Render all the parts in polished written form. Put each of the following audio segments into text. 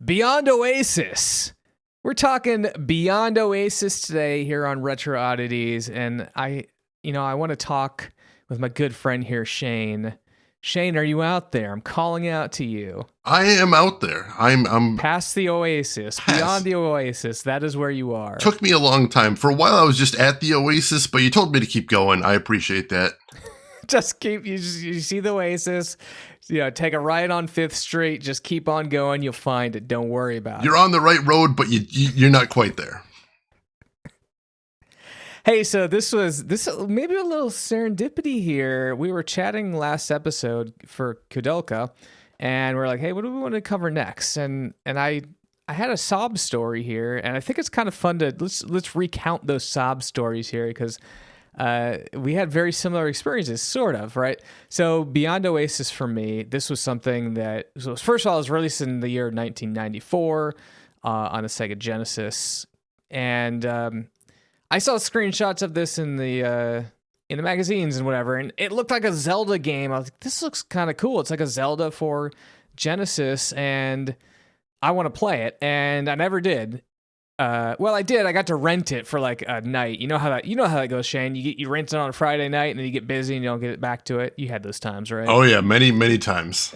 Beyond Oasis. We're talking Beyond Oasis today here on Retro Oddities, and I want to talk with my good friend here, Shane. Shane, are you out there? I'm calling out to you. I am out there. I'm past the Oasis, beyond the Oasis. That is where you are. Took me a long time. For a while, I was just at the Oasis, but you told me to keep going. I appreciate that. Just keep. You see the Oasis. Take a right on 5th Street. Just keep on going. You'll find it. Don't worry about it. You're on the right road, but you're not quite there. Hey, so this maybe a little serendipity here. We were chatting last episode for Kudelka, and we're like, hey, what do we want to cover next? And I had a sob story here, and I think it's kind of fun to let's recount those sob stories here because we had very similar experiences, sort of, right? So Beyond Oasis for me, this was something that first of all, it was released in the year 1994 on the Sega Genesis, and I saw screenshots of this in the magazines and whatever, and it looked like a Zelda game. I was like, this looks kind of cool. It's like a Zelda for Genesis, and I want to play it, and I never did. Well, I did. I got to rent it for like a night. You know how that goes, Shane. You rent it on a Friday night, and then you get busy, and you don't get it back to it. You had those times, right? Oh yeah, many times.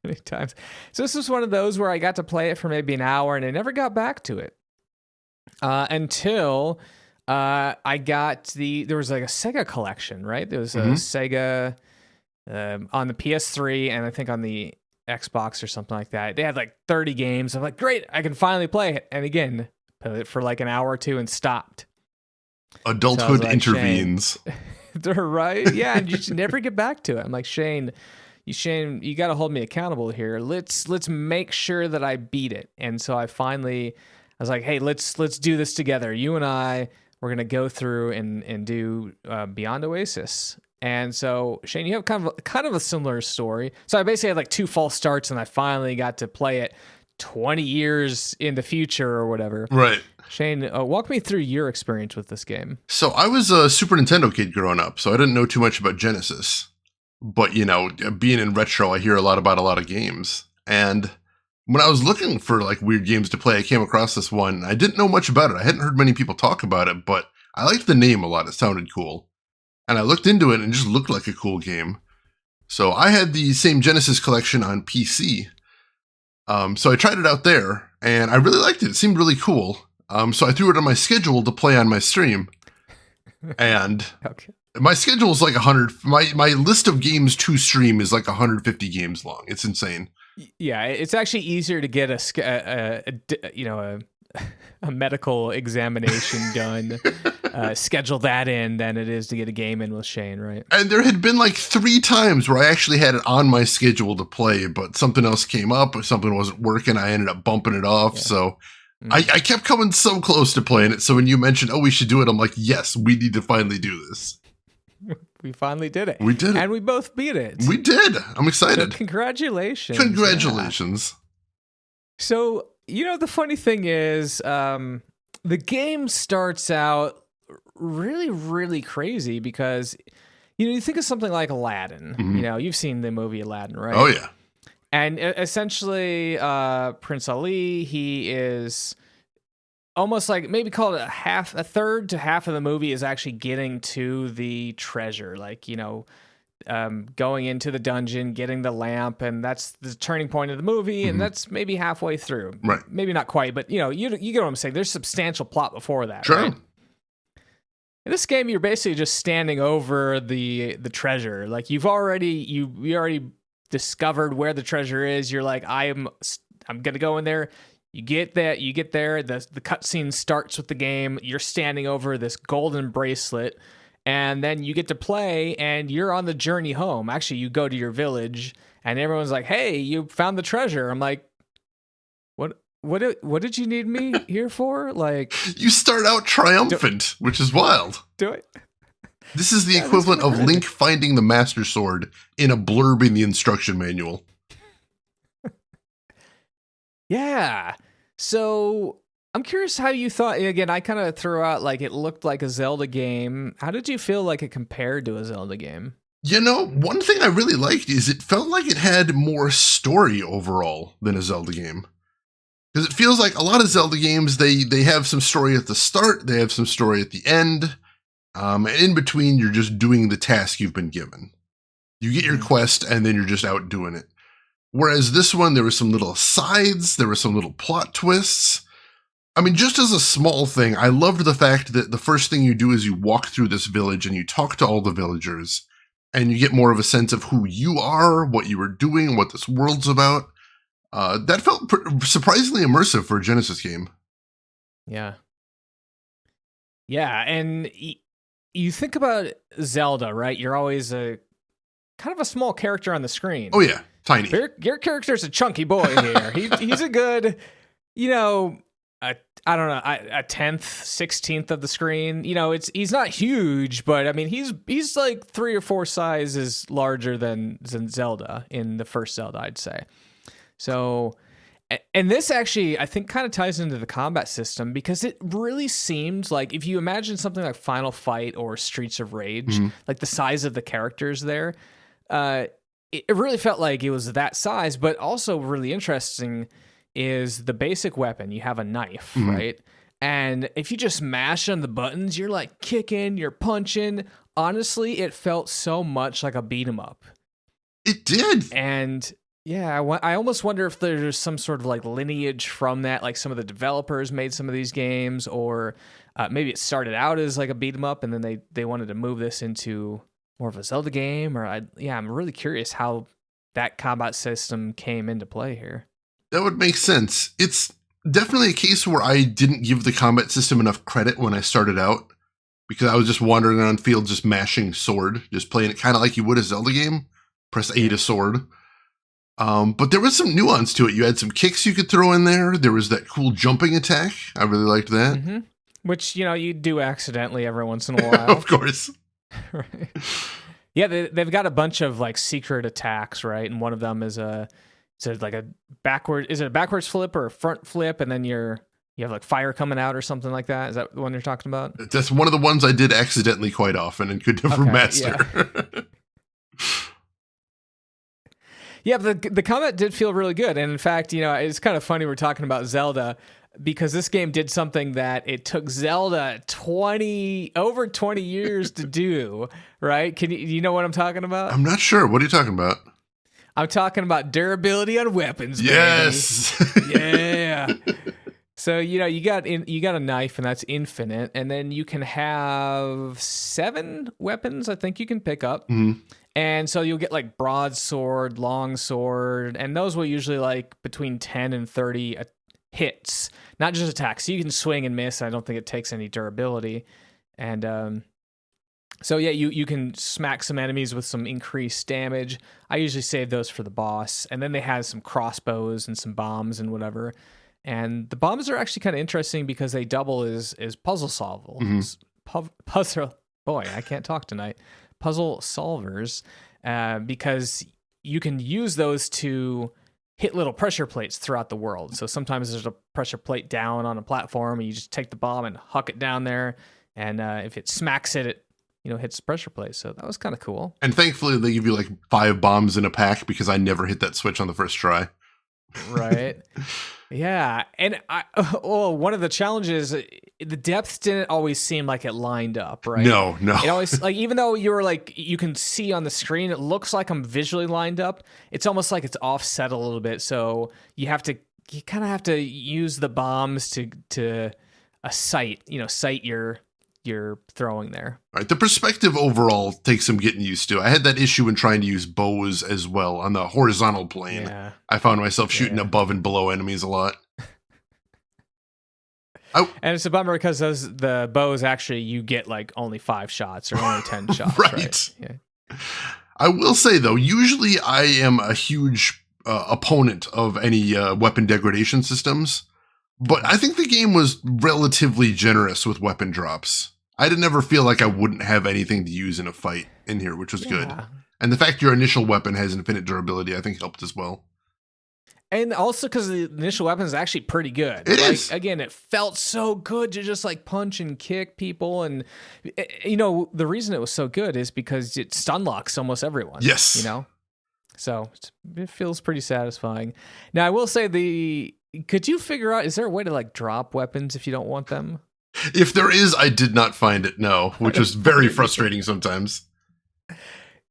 Many times. So this was one of those where I got to play it for maybe an hour, and I never got back to it until. I got there was like a Sega collection, right? There was a Sega on the PS3 and I think on the Xbox or something like that. They had like 30 games. I'm like, great, I can finally play it. And again, played it for like an hour or two and stopped. Adulthood intervenes. Right? Yeah, and you just never get back to it. I'm like, Shane, you got to hold me accountable here. Let's make sure that I beat it. And so I was like, hey, let's do this together. You and I. We're going to go through and do Beyond Oasis. And so, Shane, you have kind of a similar story. So I basically had like 2 false starts, and I finally got to play it 20 years in the future or whatever. Right. Shane, walk me through your experience with this game. So I was a Super Nintendo kid growing up, so I didn't know too much about Genesis. But, being in retro, I hear a lot about a lot of games. And when I was looking for like weird games to play, I came across this one. I didn't know much about it. I hadn't heard many people talk about it, but I liked the name a lot. It sounded cool. And I looked into it and it just looked like a cool game. So I had the same Genesis collection on PC. So I tried it out there and I really liked it. It seemed really cool. So I threw it on my schedule to play on my stream. And okay. My schedule is like 100. My list of games to stream is like 150 games long. It's insane. Yeah, it's actually easier to get a medical examination done, schedule that in than it is to get a game in with Shane, right? And there had been like 3 times where I actually had it on my schedule to play, but something else came up or something wasn't working. I ended up bumping it off. Yeah. So I kept coming so close to playing it. So when you mentioned, we should do it, I'm like, yes, we need to finally do this. We finally did it. We did it. And we both beat it. We did. I'm excited. So congratulations. Congratulations. Yeah. So, the funny thing is, the game starts out really, really crazy because, you think of something like Aladdin. Mm-hmm. You've seen the movie Aladdin, right? Oh, yeah. And essentially, Prince Ali, he is almost like maybe call it a third to half of the movie is actually getting to the treasure, like, going into the dungeon, getting the lamp, and that's the turning point of the movie, and that's maybe halfway through. Right. Maybe not quite, but you get what I'm saying. There's substantial plot before that. Sure. Right? In this game, you're basically just standing over the treasure. Like you already discovered where the treasure is. You're like, I'm gonna go in there. You get there, the cutscene starts with the game, you're standing over this golden bracelet, and then you get to play, and you're on the journey home. Actually, you go to your village, and everyone's like, hey, you found the treasure. I'm like, what did you need me here for? Like, you start out triumphant, which is wild. Do it. This is the equivalent of Link finding the Master Sword in a blurb in the instruction manual. Yeah. So I'm curious how you thought. Again, I kind of threw out like it looked like a Zelda game. How did you feel like it compared to a Zelda game? One thing I really liked is it felt like it had more story overall than a Zelda game. Because it feels like a lot of Zelda games, they have some story at the start, they have some story at the end, and in between, you're just doing the task you've been given. You get your quest, and then you're just out doing it. Whereas this one, there were some little sides, there were some little plot twists. I mean, just as a small thing, I loved the fact that the first thing you do is you walk through this village and you talk to all the villagers, and you get more of a sense of who you are, what you were doing, what this world's about. That felt surprisingly immersive for a Genesis game. Yeah. Yeah, and you think about Zelda, right? You're always a kind of a small character on the screen. Oh, yeah. Tiny. Your character's a chunky boy here. He's a good, I don't know, a 10th, 16th of the screen. He's not huge, but I mean, he's like 3 or 4 sizes larger than Zelda in the first Zelda, I'd say. So, and this actually, I think, kind of ties into the combat system because it really seemed like if you imagine something like Final Fight or Streets of Rage, like the size of the characters there, it really felt like it was that size, but also really interesting is the basic weapon. You have a knife, right? And if you just mash on the buttons, you're like kicking, you're punching. Honestly, it felt so much like a beat 'em up. It did. And yeah, I almost wonder if there's some sort of like lineage from that, like some of the developers made some of these games, or maybe it started out as like a beat 'em up and then they wanted to move this into more of a Zelda game, or I'm really curious how that combat system came into play here. That would make sense. It's definitely a case where I didn't give the combat system enough credit when I started out, because I was just wandering around field just mashing sword, just playing it kind of like you would a Zelda game. Press A to sword. But there was some nuance to it. You had some kicks you could throw in there. There was that cool jumping attack. I really liked that. Which, you do accidentally every once in a while. Of course. Right. Yeah, they've got a bunch of like secret attacks, right? And one of them is a backwards flip or a front flip, and then you have like fire coming out or something like that. Is that the one you're talking about? That's one of the ones I did accidentally quite often and could never master. Yeah. Yeah, but the combat did feel really good. And in fact, it's kind of funny we're talking about Zelda because this game did something that it took Zelda over 20 years to do, right? Do you know what I'm talking about? I'm not sure. What are you talking about? I'm talking about durability on weapons, baby. Yes. Yeah. So, you got a knife and that's infinite, and then you can have 7 weapons I think you can pick up. And so you'll get like broadsword, longsword, and those will usually like between 10 and 30 hits, not just attacks. So you can swing and miss. I don't think it takes any durability. And so yeah, you can smack some enemies with some increased damage. I usually save those for the boss. And then they have some crossbows and some bombs and whatever. And the bombs are actually kind of interesting because they double as puzzle solvers. Boy, I can't talk tonight. Puzzle solvers, because you can use those to hit little pressure plates throughout the world. So sometimes there's a pressure plate down on a platform, and you just take the bomb and huck it down there, and if it smacks it hits the pressure plate. So that was kind of cool. And thankfully, they give you like 5 bombs in a pack because I never hit that switch on the first try. Right. Yeah, and one of the challenges, the depth didn't always seem like it lined up, right? No. It always, like, even though you were like, you can see on the screen, it looks like I'm visually lined up. It's almost like it's offset a little bit, so you kind of have to use the bombs to sight you're throwing there. All right, the perspective overall takes some getting used to. I had that issue when trying to use bows as well on the horizontal plane. Yeah. I found myself shooting above and below enemies a lot. And it's a bummer because the bows actually you get like only 5 shots or only 10 shots. Right. Yeah. I will say though, usually I am a huge opponent of any weapon degradation systems, but I think the game was relatively generous with weapon drops. I didn't ever feel like I wouldn't have anything to use in a fight in here, which was good. And the fact your initial weapon has infinite durability, I think helped as well. And also because the initial weapon is actually pretty good. It is. Again, it felt so good to just like punch and kick people. And, the reason it was so good is because it stun locks almost everyone. Yes. So it feels pretty satisfying. Now, I will say Could you figure out, is there a way to like drop weapons if you don't want them? If there is, I did not find it, no, which was very frustrating sometimes.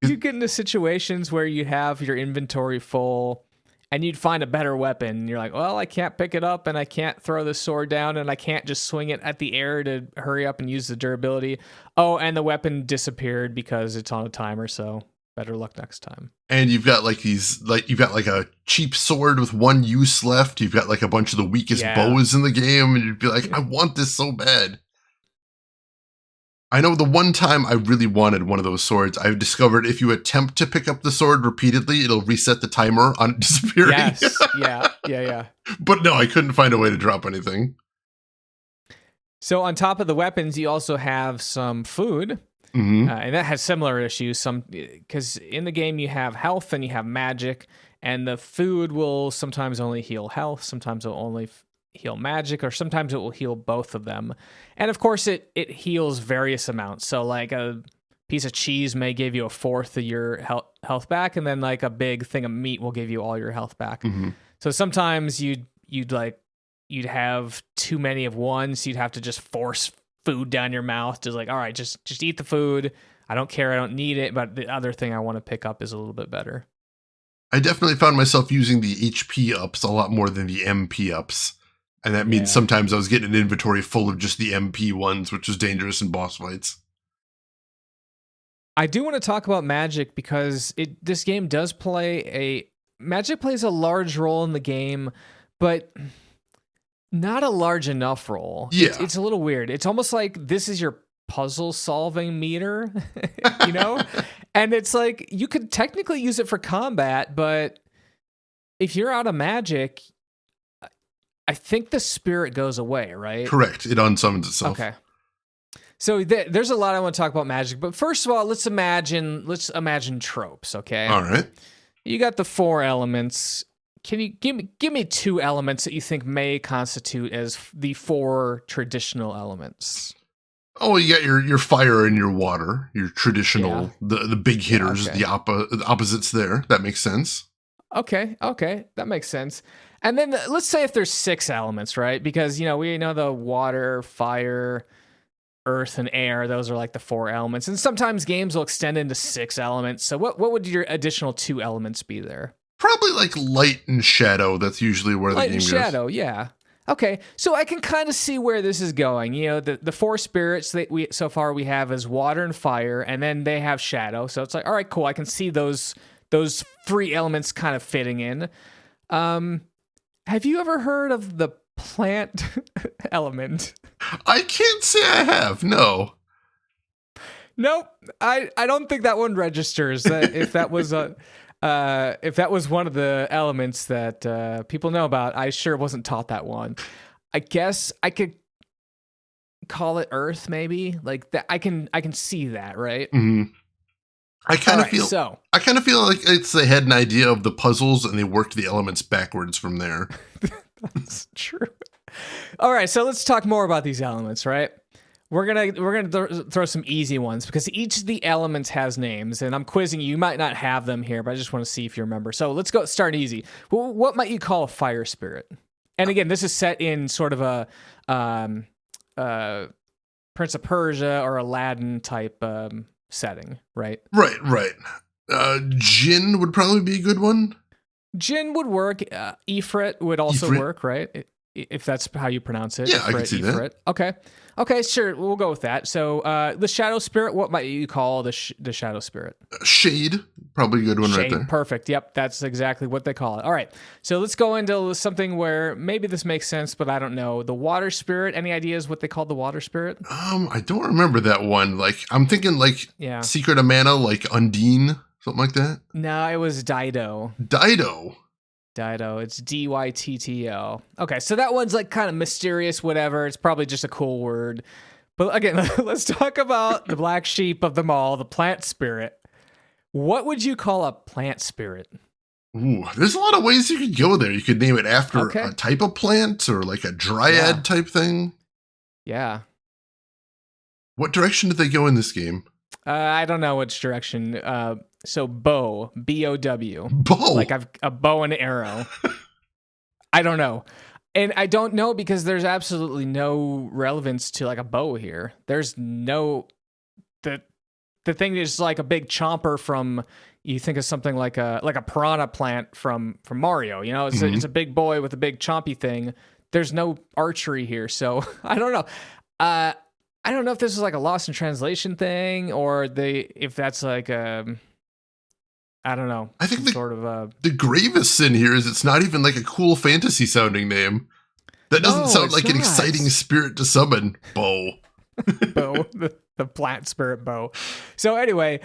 You get into situations where you have your inventory full and you'd find a better weapon. And you're like, well, I can't pick it up and I can't throw the sword down and I can't just swing it at the air to hurry up and use the durability. Oh, and the weapon disappeared because it's on a timer, so better luck next time. And you've got like you've got like a cheap sword with one use left. You've got like a bunch of the weakest bows in the game. And you'd be like, I want this so bad. I know the one time I really wanted one of those swords, I've discovered if you attempt to pick up the sword repeatedly, it'll reset the timer on it disappearing. Yes. Yeah. But no, I couldn't find a way to drop anything. So on top of the weapons, you also have some food. Mm-hmm. And that has similar issues. Because in the game you have health and you have magic, and the food will sometimes only heal health, sometimes it will only heal magic, or sometimes it will heal both of them. And of course, it heals various amounts. So like a piece of cheese may give you a fourth of your health back, and then like a big thing of meat will give you all your health back. Mm-hmm. So sometimes you'd have too many of one, so you'd have to just force food down your mouth, just like, all right, just eat the food. I don't care, I don't need it, but the other thing I want to pick up is a little bit better. I definitely found myself using the HP ups a lot more than the MP ups. And that means sometimes I was getting an inventory full of just the MP ones, which is dangerous in boss fights. I do want to talk about magic because this game does magic plays a large role in the game, but not a large enough role. Yeah. It's a little weird. It's almost like this is your puzzle solving meter, you know? And it's like, you could technically use it for combat, but if you're out of magic, I think the spirit goes away, right? Correct. It unsummons itself. Okay. So there's a lot I want to talk about magic, but first of all, let's imagine tropes, okay? All right. You got the 4 elements. Can you give me 2 elements that you think may constitute as the 4 traditional elements? Oh, you got your fire and your water, your traditional, the big hitters, the opposites there. That makes sense. Okay, that makes sense. And then let's say if there's 6 elements, right? Because, we know the water, fire, earth, and air, those are like the 4 elements. And sometimes games will extend into 6 elements. So what would your additional 2 elements be there? Probably like light and shadow. That's usually where the game goes. Light and shadow, yeah. Okay, so I can kind of see where this is going. The 4 spirits that we have is water and fire, and then they have shadow. So it's like, all right, cool. I can see those 3 elements kind of fitting in. Have you ever heard of the plant element? I can't say I have. No. Nope. I don't think that one registers. If that was one of the elements that people know about, I sure wasn't taught that one. I guess I could call it Earth, maybe. Like that, I can see that, right? Mm-hmm. I kind of feel like they had an idea of the puzzles and they worked the elements backwards from there. That's true. All right, so let's talk more about these elements, right? We're gonna throw some easy ones because each of the elements has names, and I'm quizzing you. You might not have them here, but I just want to see if you remember. So let's start easy. What might you call a fire spirit? And again, this is set in sort of a Prince of Persia or Aladdin type setting, right? Right. Jinn would probably be a good one. Jinn would work. Ifrit would also work, right? If that's how you pronounce it. Yeah, Ifrit, I can see that. Okay, sure. We'll go with that. So the shadow spirit, what might you call the shadow spirit? Shade, probably a good one. Right there. Perfect. Yep, that's exactly what they call it. All right, so let's go into something where maybe this makes sense, but I don't know. The water spirit, any ideas what they called the water spirit? I don't remember that one. Like, I'm thinking like Secret of Mana, like Undine, something like that. No, it was Dido. Dido, it's Dytto. Okay, so that one's like kind of mysterious, whatever. It's probably just a cool word. But again, let's talk about the black sheep of them all, the plant spirit. What would you call a plant spirit? Ooh, there's a lot of ways you could go there. You could name it after a type of plant or like a dryad type thing. Yeah. What direction did they go in this game? I don't know which direction. So bow, B-O-W. Bow? Like I've a bow and arrow. I don't know. And I don't know because there's absolutely no relevance to like a bow here. There's no the thing is like a big chomper from, you think of something like a piranha plant from Mario. You know, it's a big boy with a big chompy thing. There's no archery here, so I don't know. I don't know if this is like a lost in translation thing or if that's like I don't know. I think the gravest sin here is it's not even like a cool fantasy sounding name. That doesn't sound like an exciting spirit to summon. Bow. Bow. The plant spirit bow. So anyway,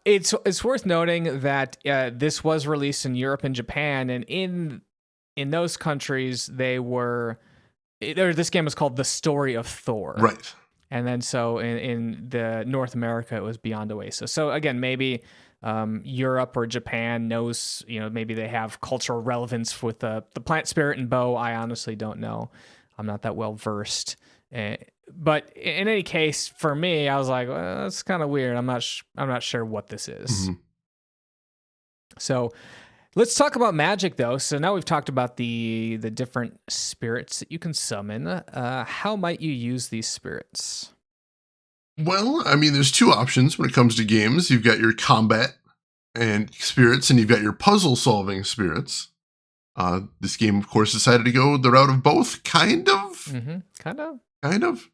it's worth noting that this was released in Europe and Japan, and in those countries this game was called The Story of Thor. Right. And then so in the North America it was Beyond Oasis. So again, maybe Europe or Japan knows, maybe they have cultural relevance with the plant spirit and bow. I honestly don't know. I'm not that well versed. But in any case, for me, I was like, well, that's kind of weird. I'm not sure what this is. Mm-hmm. So let's talk about magic, though. So now we've talked about the different spirits that you can summon. How might you use these spirits? Well, I mean, there's two options when it comes to games. You've got your combat and spirits, and you've got your puzzle-solving spirits. This game, of course, decided to go the route of both, kind of. Mm-hmm. Kind of.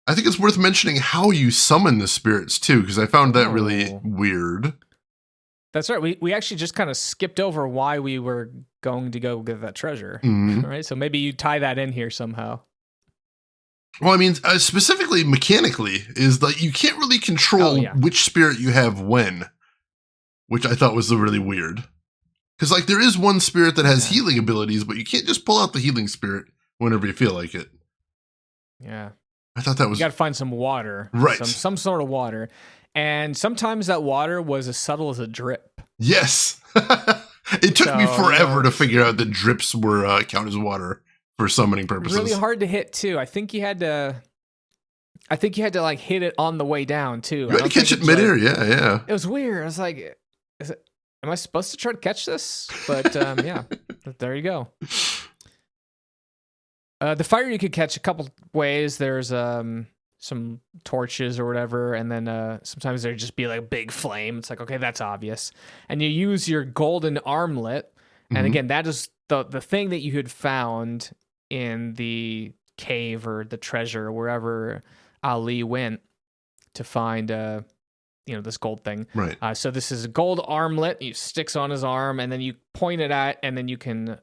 I think it's worth mentioning how you summon the spirits, too, because I found that really weird. That's right. We actually just kind of skipped over why we were going to go get that treasure. Mm-hmm. Right? So maybe you tie that in here somehow. Well, I mean, specifically mechanically, is that you can't really control which spirit you have when, which I thought was really weird. Because, like, there is one spirit that has healing abilities, but you can't just pull out the healing spirit whenever you feel like it. Yeah. I thought that was... You got to find some water. Right. Some sort of water. And sometimes that water was as subtle as a drip. Yes. It took me forever to figure out that drips were count as water for summoning purposes. Really hard to hit, too. I think you had to like hit it on the way down, too. You had to catch it midair, yeah. It was weird. I was like, am I supposed to try to catch this? But yeah, there you go. The fire you could catch a couple ways. There's some torches or whatever, and then sometimes there'd just be like a big flame. It's like, okay, that's obvious. And you use your golden armlet, and again, that is the thing that you had found in the cave or the treasure, wherever Ali went to find this gold thing. Right. So this is a gold armlet. It sticks on his arm, and then you point it at, and then you can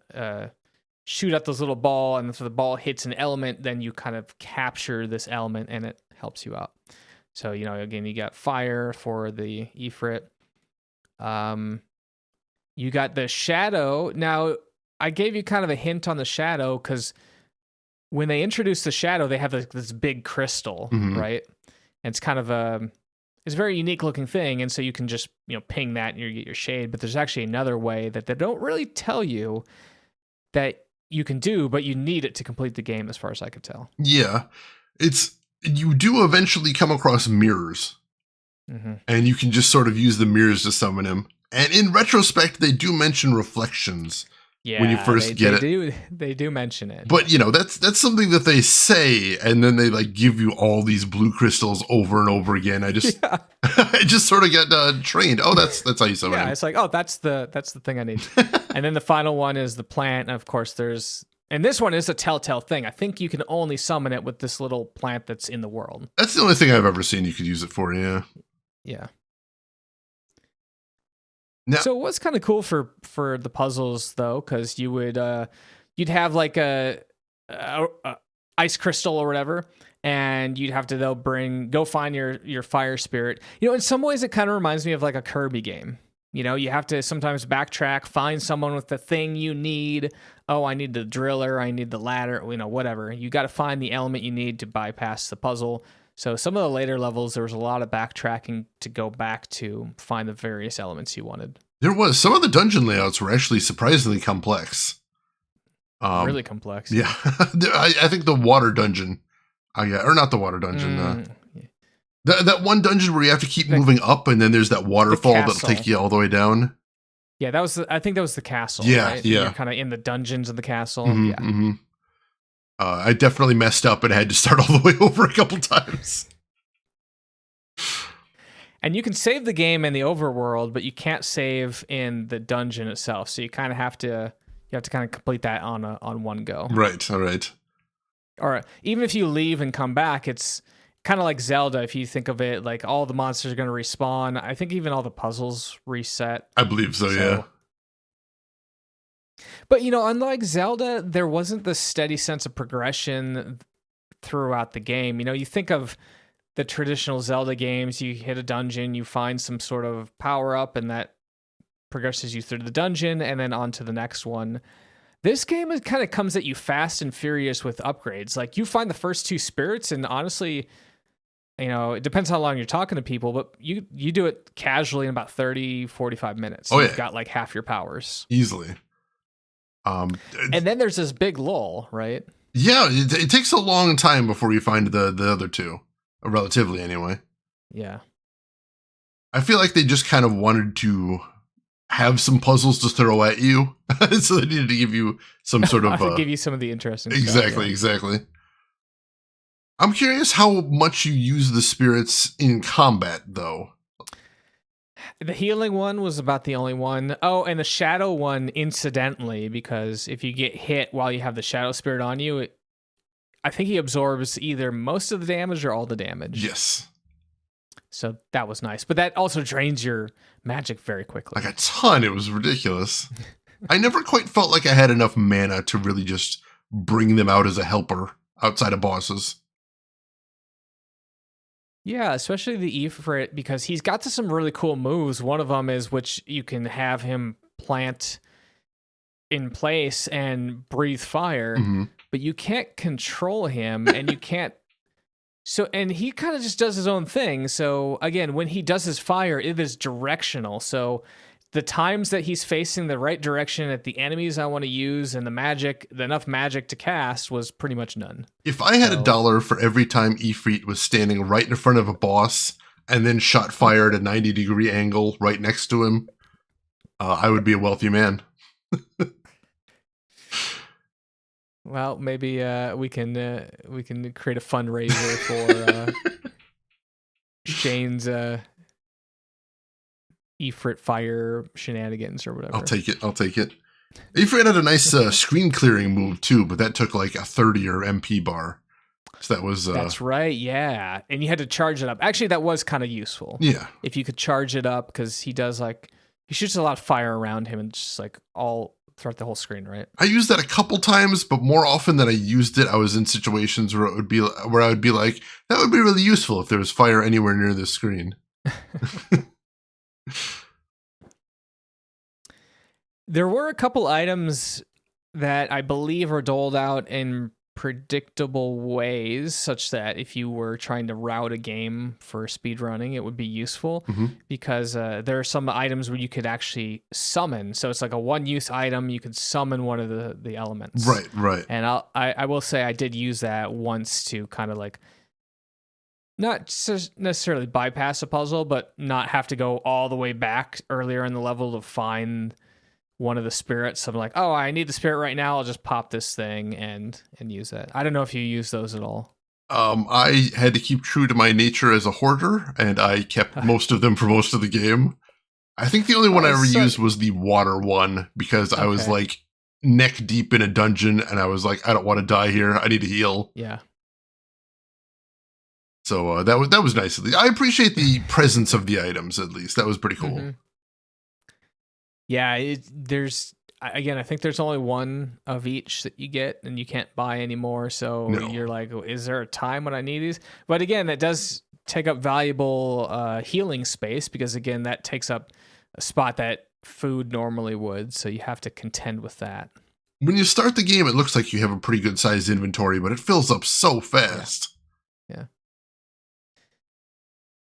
shoot at this little ball, and if the ball hits an element, then you kind of capture this element, and it helps you out. So, again, you got fire for the Ifrit. You got the shadow. Now, I gave you kind of a hint on the shadow, because when they introduce the shadow, they have this big crystal, right? And it's kind of it's a very unique looking thing, and so you can just ping that and you get your shade. But there's actually another way that they don't really tell you that you can do, but you need it to complete the game, as far as I could tell. Yeah, you do eventually come across mirrors, and you can just sort of use the mirrors to summon him. And in retrospect, they do mention reflections. Yeah, when you first get it. They do mention it. But, that's something that they say, and then they, like, give you all these blue crystals over and over again. I just I just sort of got trained. Oh, that's how you summon him. It's like, oh, that's the thing I need. And then the final one is the plant. And, of course, and this one is a telltale thing. I think you can only summon it with this little plant that's in the world. That's the only thing I've ever seen you could use it for, yeah. Yeah. Now, so it was kind of cool for the puzzles, though, because you'd have like a ice crystal or whatever, and you'd have to go find your fire spirit. In some ways it kind of reminds me of like a Kirby game. You have to sometimes backtrack, find someone with the thing you need. Oh, I need the driller, I need the ladder, whatever. You got to find the element you need to bypass the puzzle. So some of the later levels, there was a lot of backtracking to go back to find the various elements you wanted. There was. Some of the dungeon layouts were actually surprisingly complex. Really complex. Yeah. I think the water dungeon, or not the water dungeon. That one dungeon where you have to keep moving up, and then there's that waterfall that'll take you all the way down. Yeah, I think that was the castle. Yeah, right? yeah. You're kind of in the dungeons of the castle. Mm-hmm, Yeah. mm-hmm. I definitely messed up and had to start all the way over a couple times. And you can save the game in the overworld, but you can't save in the dungeon itself. So you kind of have to kind of complete that on one go. Right. All right. Or even if you leave and come back, it's kind of like Zelda. If you think of it, like all the monsters are going to respawn. I think even all the puzzles reset. I believe so. Yeah. But unlike Zelda, there wasn't the steady sense of progression throughout the game. You think of the traditional Zelda games, you hit a dungeon, you find some sort of power up, and that progresses you through the dungeon and then on to the next one. This game kind of comes at you fast and furious with upgrades. Like you find the first 2 spirits, and honestly, it depends how long you're talking to people, but you do it casually in about 30, 45 minutes. Oh, yeah. You've got like half your powers. Easily. And then there's this big lull, right? Yeah, it takes a long time before you find the other 2. Relatively, anyway. Yeah. I feel like they just kind of wanted to have some puzzles to throw at you. So they needed to give you some sort of... give you some of the interesting exactly, stuff. Yeah. Exactly. I'm curious how much you use the spirits in combat, though. The healing one was about the only one. Oh, and the shadow one, incidentally, because if you get hit while you have the shadow spirit on you, I think he absorbs either most of the damage or all the damage. Yes. So that was nice. But that also drains your magic very quickly. Like a ton. It was ridiculous. I never quite felt like I had enough mana to really just bring them out as a helper outside of bosses. Yeah, especially the Ifrit, because he's got some really cool moves. One of them is which you can have him plant in place and breathe fire, but you can't control him and you can't. So, and he kind of just does his own thing. So again, when he does his fire, it is directional. So the times that he's facing the right direction at the enemies I want to use and enough magic to cast was pretty much none. If I had $1 for every time Ifrit was standing right in front of a boss and then shot fire at a 90-degree angle right next to him, I would be a wealthy man. Well, maybe we can create a fundraiser for Shane's Ifrit fire shenanigans or whatever. I'll take it. Ifrit had a nice screen clearing move too, but that took like a 30 or MP bar. So that was... That's right, yeah. And you had to charge it up. Actually, that was kind of useful. Yeah. If you could charge it up, because he shoots a lot of fire around him and just like all throughout the whole screen, right? I used that a couple times, but more often than I used it, I was in situations where I would be like, that would be really useful if there was fire anywhere near the screen. There were a couple items that I believe are doled out in predictable ways, such that if you were trying to route a game for speedrunning, it would be useful, because there are some items where you could actually summon. So it's like a one-use item. You could summon one of the elements. Right. And I will say I did use that once to kind of like not necessarily bypass a puzzle, but not have to go all the way back earlier in the level to find one of the spirits. I'm like, oh, I need the spirit right now. I'll just pop this thing and use that. I don't know if you use those at all. I had to keep true to my nature as a hoarder, and I kept most of them for most of the game. I think the only one I ever used was the water one, because I was like neck deep in a dungeon, and I was like, I don't want to die here. I need to heal. Yeah. So that was nice. I appreciate the presence of the items, at least. That was pretty cool. Mm-hmm. Yeah, I think there's only one of each that you get, and you can't buy anymore. So You're like, is there a time when I need these? But again, that does take up valuable healing space, because again, that takes up a spot that food normally would. So you have to contend with that. When you start the game, it looks like you have a pretty good sized inventory, but it fills up so fast. Yeah.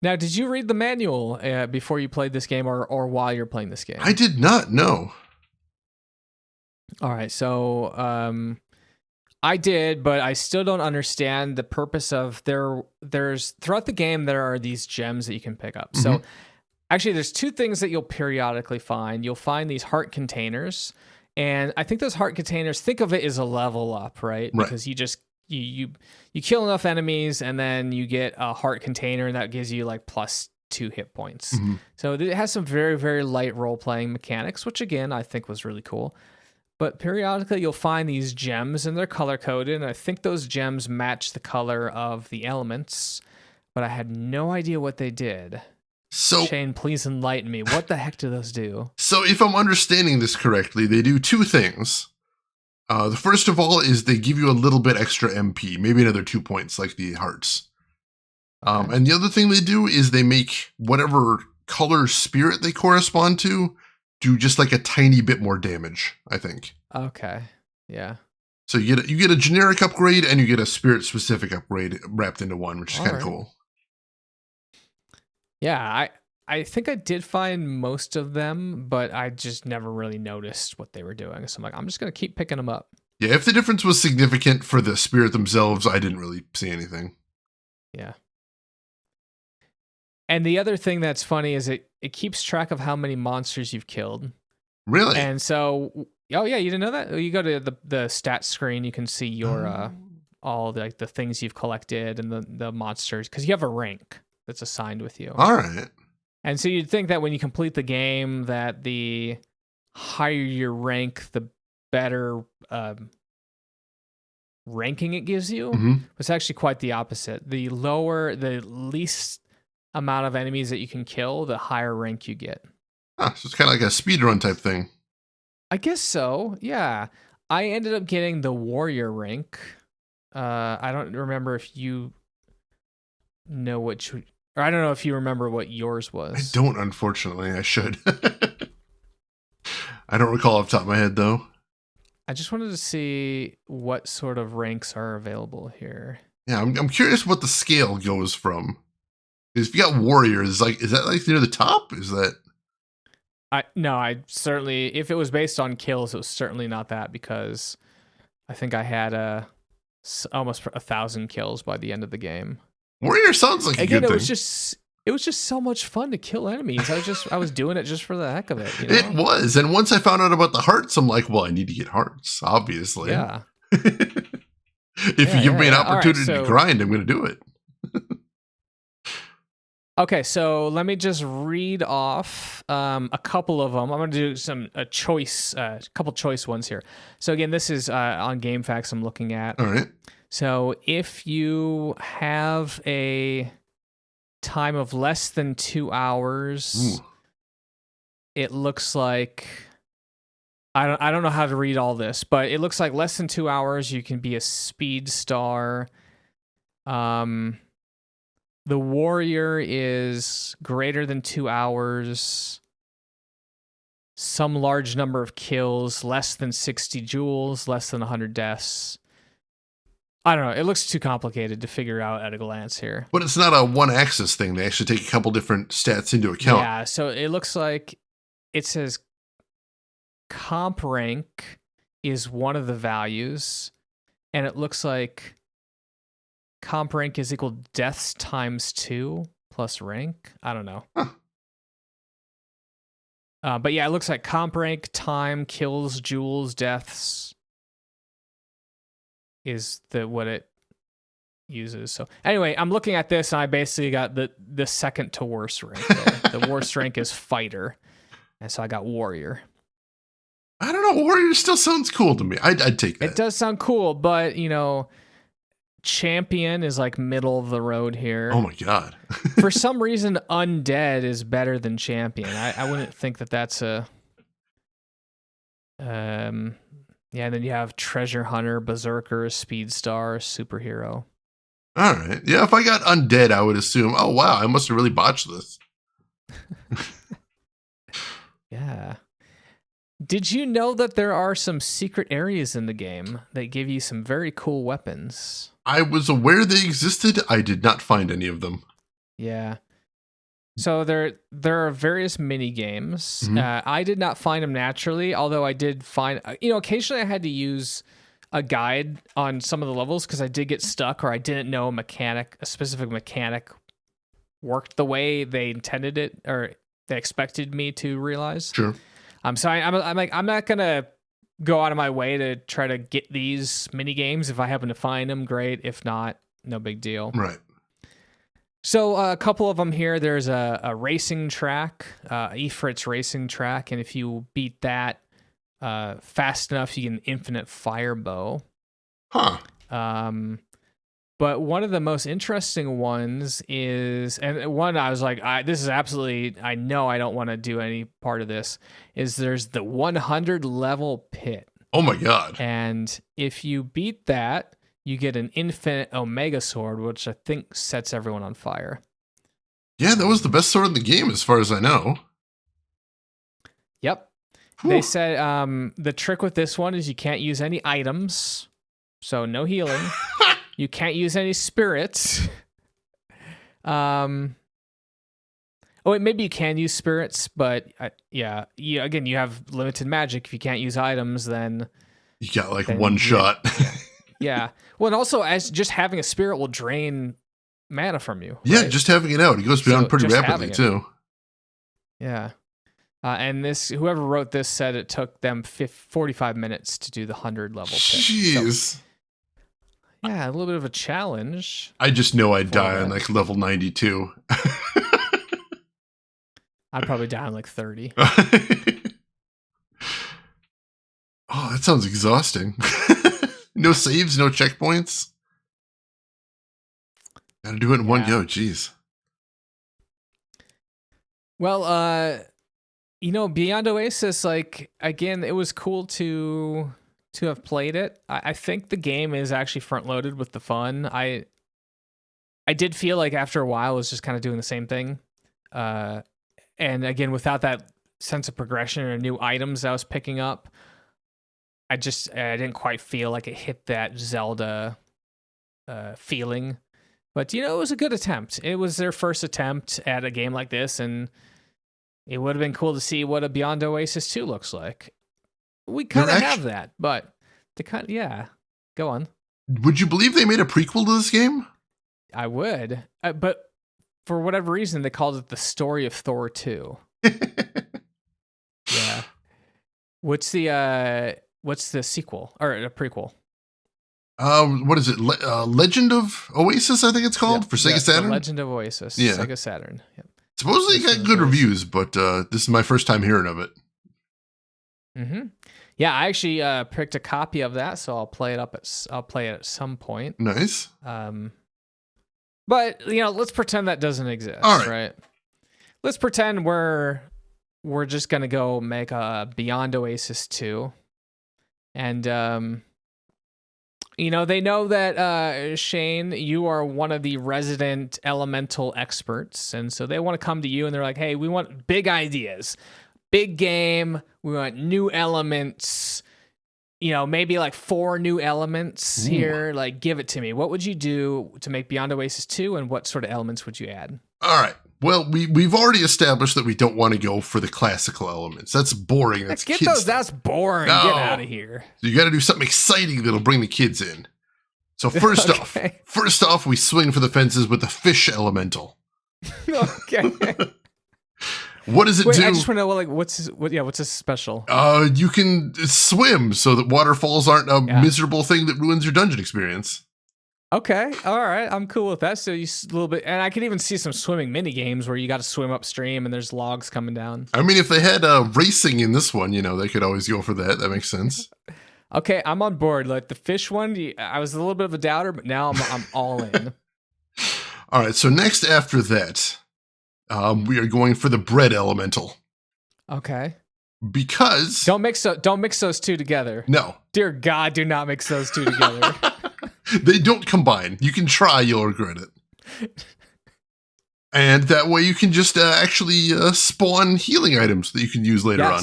Now, did you read the manual before you played this game, or while you're playing this game? I did not, no. All right, so I did, but I still don't understand the purpose of there's throughout the game there are these gems that you can pick up. So Actually, there's two things that you'll periodically find. You'll find these heart containers, and I think those heart containers, think of it as a level up, right? Because you just you kill enough enemies, and then you get a heart container, and that gives you like +2 hit points. Mm-hmm. So it has some very, very light role-playing mechanics, which again I think was really cool. But periodically you'll find these gems, and they're color-coded, and I think those gems match the color of the elements, but I had no idea what they did. So, Shane, please enlighten me. What the heck do those do? So if I'm understanding this correctly, they do two things. The first of all is they give you a little bit extra MP, maybe another 2 points like the hearts. Okay. And the other thing they do is they make whatever color spirit they correspond to do just like a tiny bit more damage, I think. Okay. Yeah. So you get a generic upgrade and you get a spirit specific upgrade wrapped into one, which is kind of cool. Yeah, I think I did find most of them, but I just never really noticed what they were doing. So I'm like, I'm just going to keep picking them up. Yeah, if the difference was significant for the spirit themselves, I didn't really see anything. Yeah. And the other thing that's funny is it keeps track of how many monsters you've killed. Really? And so, oh yeah, you didn't know that? You go to the stats screen, you can see your all the things you've collected and the monsters, because you have a rank that's assigned with you. All right. And so you'd think that when you complete the game, that the higher your rank, the better ranking it gives you. Mm-hmm. It's actually quite the opposite. The least amount of enemies that you can kill, the higher rank you get. So it's kind of like a speedrun type thing. I guess so, yeah. I ended up getting the warrior rank. I don't remember if you know or I don't know if you remember what yours was. I don't, unfortunately. I should. I don't recall off the top of my head, though. I just wanted to see what sort of ranks are available here. Yeah, I'm curious what the scale goes from. If you got warriors, is that like near the top? Is that? I certainly, if it was based on kills, it was certainly not that, because I think I had almost 1,000 kills by the end of the game. Warrior sounds like a good thing. It was just so much fun to kill enemies. I was doing it just for the heck of it. You know? It was, and once I found out about the hearts, I'm like, well, I need to get hearts, obviously. Yeah. If you give me an opportunity to grind, I'm going to do it. Okay, so let me just read off a couple of them. I'm going to do a couple choice ones here. So again, this is on GameFAQs I'm looking at. All right. So if you have a time of less than 2 hours, it looks like, I don't know how to read all this, but it looks like less than 2 hours, you can be a speed star. The warrior is greater than 2 hours. Some large number of kills, less than 60 jewels, less than 100 deaths. I don't know. It looks too complicated to figure out at a glance here. But it's not a one-axis thing. They actually take a couple different stats into account. Yeah, so it looks like it says comp rank is one of the values, and it looks like comp rank is equal deaths times 2 plus rank. I don't know. Huh. But yeah, it looks like comp rank, time, kills, jewels, deaths is what it uses. So anyway, I'm looking at this and I basically got the second to worst rank there. The worst rank is fighter. And so I got warrior. I don't know. Warrior still sounds cool to me. I'd take that. It does sound cool, but champion is like middle of the road here. Oh my God. For some reason, undead is better than champion. I wouldn't think that's a... Yeah, and then you have treasure hunter, berserker, speed star, superhero. All right. Yeah, if I got undead, I would assume, oh wow, I must have really botched this. Yeah. Did you know that there are some secret areas in the game that give you some very cool weapons? I was aware they existed. I did not find any of them. Yeah. So there are various mini games. Mm-hmm. I did not find them naturally, although I did find, occasionally I had to use a guide on some of the levels because I did get stuck or I didn't know a specific mechanic worked the way they intended it or they expected me to realize. Sure. So I'm like, I'm not gonna go out of my way to try to get these mini games. If I happen to find them, great. If not, no big deal. Right. So a couple of them here. There's a racing track, Ifrit's racing track, and if you beat that fast enough, you get an infinite fire bow. Huh. But one of the most interesting ones is, and one I was like, this is absolutely, I know I don't want to do any part of this, is there's the 100 level pit. Oh my God. And if you beat that, you get an infinite Omega sword, which I think sets everyone on fire. Yeah, that was the best sword in the game as far as I know. Yep. Whew. They said the trick with this one is you can't use any items, so no healing. You can't use any spirits. Maybe you can use spirits, but again, you have limited magic. If you can't use items, then you got like one shot. Yeah. Well, and also as just having a spirit will drain mana from you. Yeah, right? just having it out. It goes down pretty rapidly too. Yeah. And whoever wrote this said it took them 45 minutes to do the 100 level pit. Jeez. So, yeah, a little bit of a challenge. I just know I'd die on like level 92. I'd probably die on like 30. Oh, that sounds exhausting. No saves, no checkpoints. Gotta do it in one go. Jeez. Well, Beyond Oasis, like, again, it was cool to have played it. I think the game is actually front loaded with the fun. I did feel like after a while it was just kind of doing the same thing. And again, without that sense of progression or new items I was picking up, I didn't quite feel like it hit that Zelda feeling. But, it was a good attempt. It was their first attempt at a game like this, and it would have been cool to see what a Beyond Oasis 2 looks like. We kind of have that, but go on. Would you believe they made a prequel to this game? I would, but for whatever reason, they called it The Story of Thor 2. Yeah. What's the sequel or a prequel? What is it? Legend of Oasis, I think it's called, for Sega Saturn. Legend of Oasis, Sega Saturn. Yep. Supposedly it got good reviews, but this is my first time hearing of it. Mm-hmm. Yeah, I actually picked a copy of that, so I'll play it at some point. Nice. But let's pretend that doesn't exist. All right? Let's pretend we're just gonna go make a Beyond Oasis 2, and they know that Shane, you are one of the resident elemental experts, and so they want to come to you, and they're like, "Hey, we want big ideas, big game. We want new elements. Maybe like 4 new elements here. Like, give it to me. What would you do to make Beyond Oasis 2, and what sort of elements would you add?" All right. Well, we've already established that we don't want to go for the classical elements. That's boring. That's get kids those. stuff. That's boring. No. Get out of here. So you got to do something exciting that'll bring the kids in. So first off, we swing for the fences with the fish elemental. Okay. What does it do? I just want to know, like, what's this special? You can swim so that waterfalls aren't a miserable thing that ruins your dungeon experience. Okay, all right, I'm cool with that. So you a little bit, and I could even see some swimming mini games where you got to swim upstream and there's logs coming down. I mean, if they had racing in this one, they could always go for that. That makes sense. Okay, I'm on board. Like the fish one, I was a little bit of a doubter, but now I'm all in. All right, so next after that, we are going for the bread elemental. Okay. Because don't mix those two together. No. Dear God, do not mix those two together. They don't combine. You can try, you'll regret it. And that way you can just actually spawn healing items that you can use later on.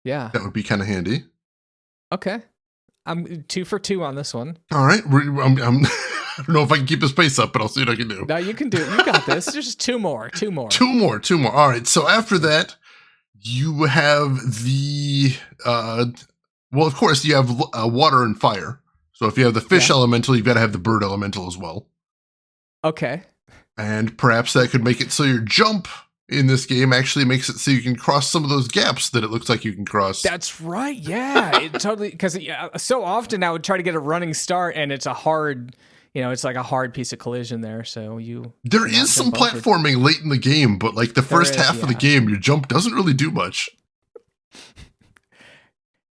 Yeah. That would be kind of handy. Okay. I'm 2 for 2 on this one. All right. I don't know if I can keep this pace up, but I'll see what I can do. No, you can do it. You got this. There's just 2 more. 2 more. 2 more. All right. So after that, you have the, of course, you have water and fire. So if you have the fish elemental, you've got to have the bird elemental as well. Okay. And perhaps that could make it so your jump in this game actually makes it so you can cross some of those gaps that it looks like you can cross. That's right. Yeah, it totally, because so often I would try to get a running start and it's a hard, it's like a hard piece of collision there. So there is some platforming late in the game, but like the first half of the game, your jump doesn't really do much.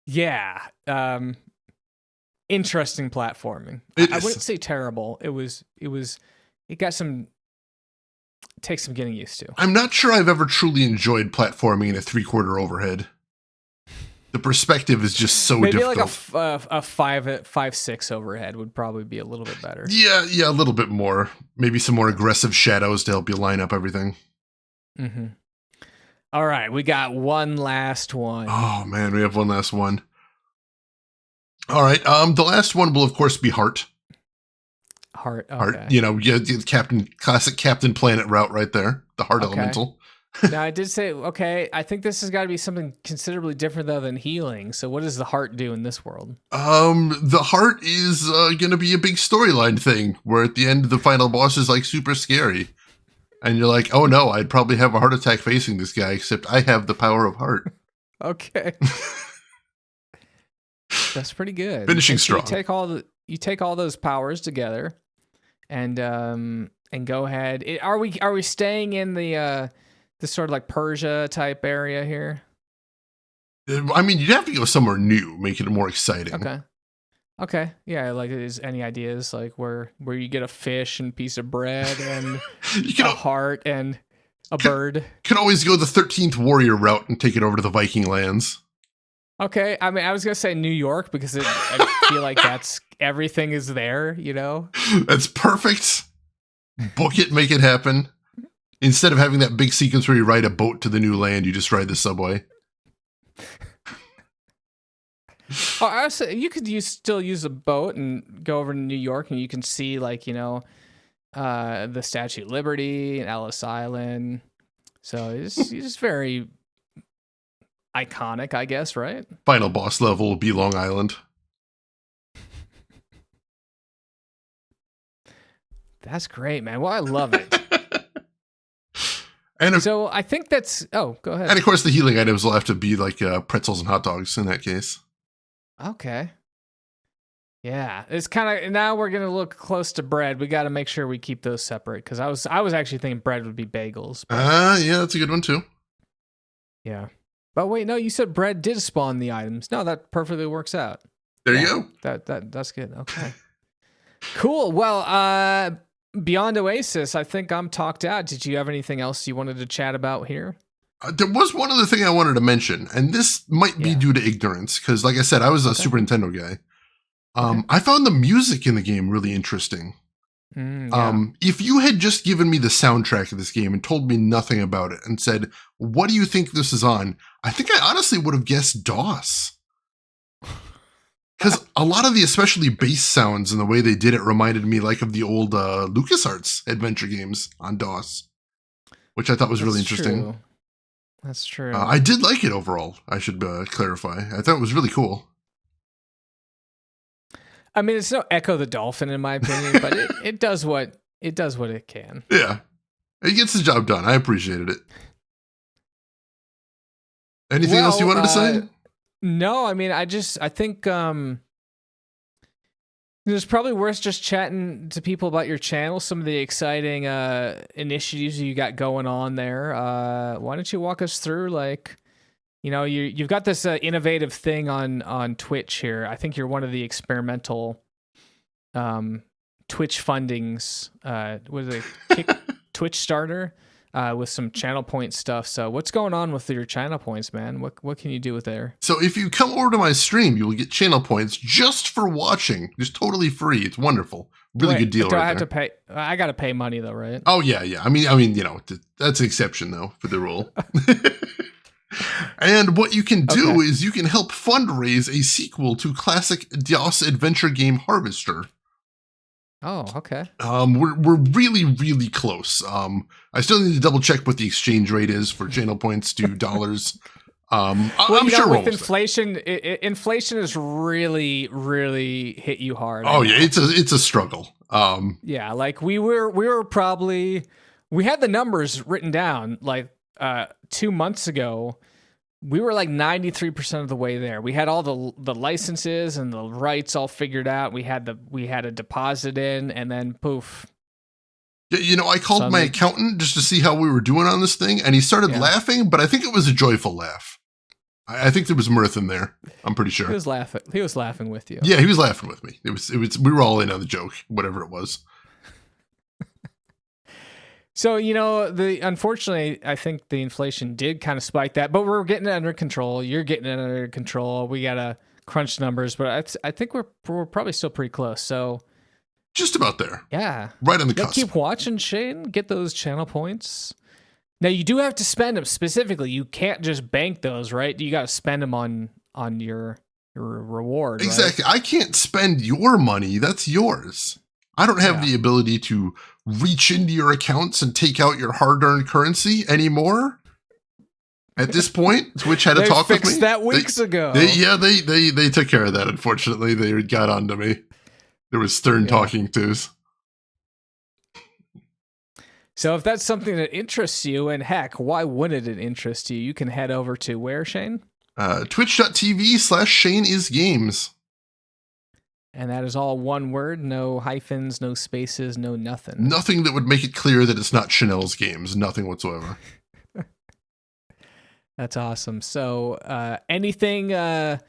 Yeah. Interesting platforming. I wouldn't say terrible. It takes some getting used to. I'm not sure I've ever truly enjoyed platforming in a 3/4 overhead. The perspective is just so difficult. Maybe like a 5.6 overhead would probably be a little bit better. Yeah, a little bit more. Maybe some more aggressive shadows to help you line up everything. Mm-hmm. All right, we got one last one. Oh man, we have one last one. All right, the last one will of course be Heart. Heart, okay. Heart, classic Captain Planet route right there. The Heart Elemental. Now I did say, okay, I think this has got to be something considerably different though than healing. So what does the Heart do in this world? The Heart is going to be a big storyline thing where at the end the final boss is like super scary. And you're like, oh no, I'd probably have a heart attack facing this guy, except I have the power of Heart. Okay. That's pretty good. Finishing strong. You take all those powers together and go ahead. Are we staying in the sort of like Persia type area here? I mean, you'd have to go somewhere new, making it more exciting. Okay. Yeah, like is any ideas like where you get a fish and piece of bread and a heart and a bird? Can always go the 13th Warrior route and take it over to the Viking lands. Okay, I mean, I was going to say New York because I feel like everything is there, That's perfect. Book it, make it happen. Instead of having that big sequence where you ride a boat to the new land, you just ride the subway. Oh, I was saying, you could still use a boat and go over to New York, and you can see the Statue of Liberty and Ellis Island. So it's just very iconic, I guess, right? Final boss level will be Long Island. That's great, man. Well, I love it. So I think that's... Oh, go ahead. And of course, the healing items will have to be like pretzels and hot dogs in that case. Okay. Yeah, it's kind of... Now we're going to look close to bread. We got to make sure we keep those separate, because I was actually thinking bread would be bagels. Yeah, that's a good one, too. Yeah. But wait, no, you said bread did spawn the items. No, that perfectly works out. There you go. That's good. Okay. Cool. Well, beyond Oasis, I think I'm talked out. Did you have anything else you wanted to chat about here? There was one other thing I wanted to mention, and this might be due to ignorance, because like I said, I was a Super Nintendo guy. I found the music in the game really interesting. If you had just given me the soundtrack of this game and told me nothing about it and said, what do you think this is on? I think I honestly would have guessed DOS. Because a lot of the especially bass sounds and the way they did it reminded me like of the old LucasArts adventure games on DOS, which I thought was really interesting. True. That's true. I did like it overall, I should clarify. I thought it was really cool. I mean, it's no Echo the Dolphin in my opinion, but it does what it can. Yeah. It gets the job done. I appreciated it. Anything else you wanted to say? No, I mean, I think it's probably worth just chatting to people about your channel, some of the exciting initiatives you got going on there. Why don't you walk us through, like, you've got this innovative thing on Twitch here. I think you're one of the experimental Twitch fundings. Was it Twitch starter? With some channel point stuff. So what's going on with your channel points, man? What can you do with there? So if you come over to my stream, you will get channel points just for watching. Just totally free. It's wonderful. Really good deal. Do I have to pay? I got to pay money though, right? Oh yeah. I mean, that's an exception though for the rule. And what you can do is you can help fundraise a sequel to classic DOS adventure game Harvester. Oh, okay. We're really, really close. I still need to double check what the exchange rate is for channel points to dollars. I'm sure with inflation, inflation has really, really hit you hard. Oh yeah, it's a struggle. Yeah, like we had the numbers written down like 2 months ago, we were like 93% of the way there. We had all the licenses and the rights all figured out. We had a deposit in, and then poof. You know, I called my accountant just to see how we were doing on this thing, and he started laughing, but I think it was a joyful laugh. I think there was mirth in there. I'm pretty sure. He was laughing. He was laughing with you. Yeah, he was laughing with me. It was. We were all in on the joke, whatever it was. So, you know, unfortunately, I think the inflation did kind of spike that, but we're getting it under control. You're getting it under control. We got to crunch numbers, but I think we're probably still pretty close. So just about there. Yeah. Right on the cusp. Keep watching, Shane. Get those channel points. Now, you do have to spend them specifically. You can't just bank those, right? You got to spend them on your reward. Exactly. Right? I can't spend your money. That's yours. I don't have the ability to reach into your accounts and take out your hard-earned currency anymore. At this point, Twitch had to talk with me. They fixed that weeks ago. They took care of that. Unfortunately, they got onto me. There was stern talking tos. So if that's something that interests you, and heck, why wouldn't it interest you? You can head over to where, Shane? Twitch.tv/ShaneIsGames. And that is all one word, no hyphens, no spaces, no nothing. Nothing that would make it clear that it's not Chanel's games. Nothing whatsoever. That's awesome. So anything, let's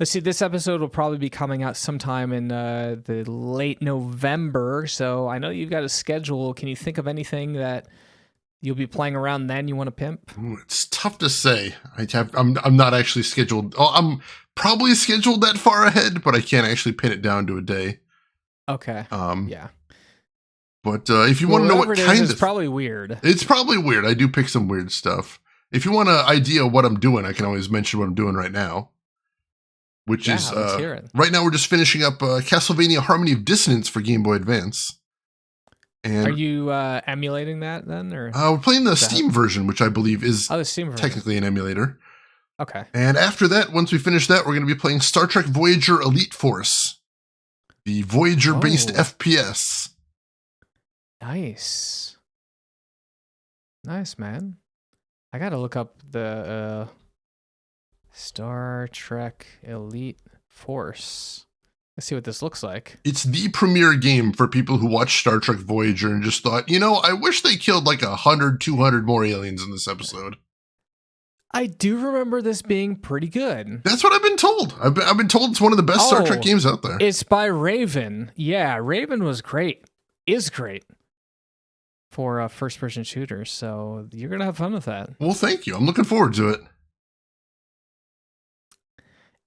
see, this episode will probably be coming out sometime in the late November. So I know you've got a schedule. Can you think of anything that you'll be playing around then you want to pimp? It's tough to say. I'm not actually scheduled. I'm probably scheduled that far ahead, but I can't actually pin it down to a day. Okay. Yeah. But if you want to know what kind of... It's probably weird. It's probably weird. I do pick some weird stuff. If you want an idea of what I'm doing, I can always mention what I'm doing right now. Which is... right now we're just finishing up Castlevania Harmony of Dissonance for Game Boy Advance. And are you emulating that then? Or we're playing the Steam version, which I believe is the Steam version. Technically an emulator. Okay. And after that, once we finish that, we're going to be playing Star Trek Voyager Elite Force. The Voyager-based FPS. Nice. Nice, man. I got to look up the Star Trek Elite Force. Let's see what this looks like. It's the premier game for people who watch Star Trek Voyager and just thought, you know, I wish they killed like 100, 200 more aliens in this episode. I do remember this being pretty good. That's what I've been told. I've been told it's one of the best Star Trek games out there. It's by Raven. Yeah, Raven was great. Is great for first-person shooters. So you're going to have fun with that. Well, thank you. I'm looking forward to it.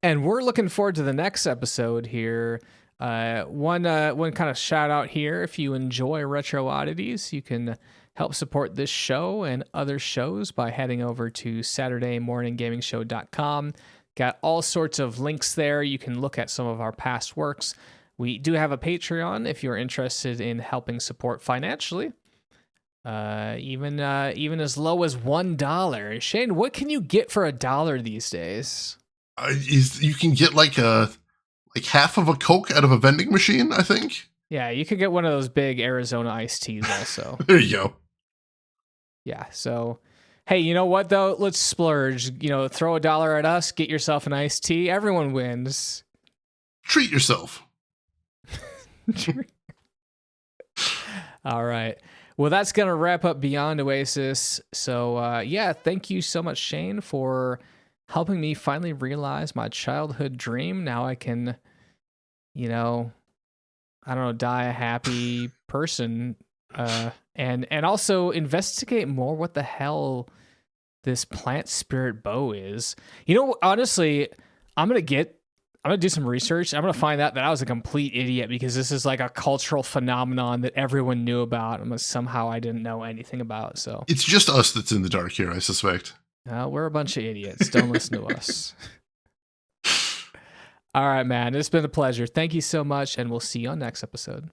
And we're looking forward to the next episode here. One kind of shout out here. If you enjoy Retro Oddities, you can help support this show and other shows by heading over to SaturdayMorningGamingShow.com. Got all sorts of links there. You can look at some of our past works. We do have a Patreon if you're interested in helping support financially. Even as low as $1. Shane, what can you get for $1 these days? You can get like half of a Coke out of a vending machine, I think. Yeah, you could get one of those big Arizona iced teas also. There you go. Yeah, so, hey, you know what, though? Let's splurge. You know, throw $1 at us, get yourself an iced tea. Everyone wins. Treat yourself. All right. Well, that's going to wrap up Beyond Oasis. So, yeah, thank you so much, Shane, for helping me finally realize my childhood dream. Now I can, you know, I don't know, die a happy person, and also investigate more what the hell this plant spirit bow is. You know, honestly, I'm gonna do some research. I'm gonna find out that I was a complete idiot because this is like a cultural phenomenon that everyone knew about, and somehow I didn't know anything about. So it's just us that's in the dark here, I suspect. We're a bunch of idiots. Don't listen to us. All right, man. It's been a pleasure. Thank you so much, and we'll see you on next episode.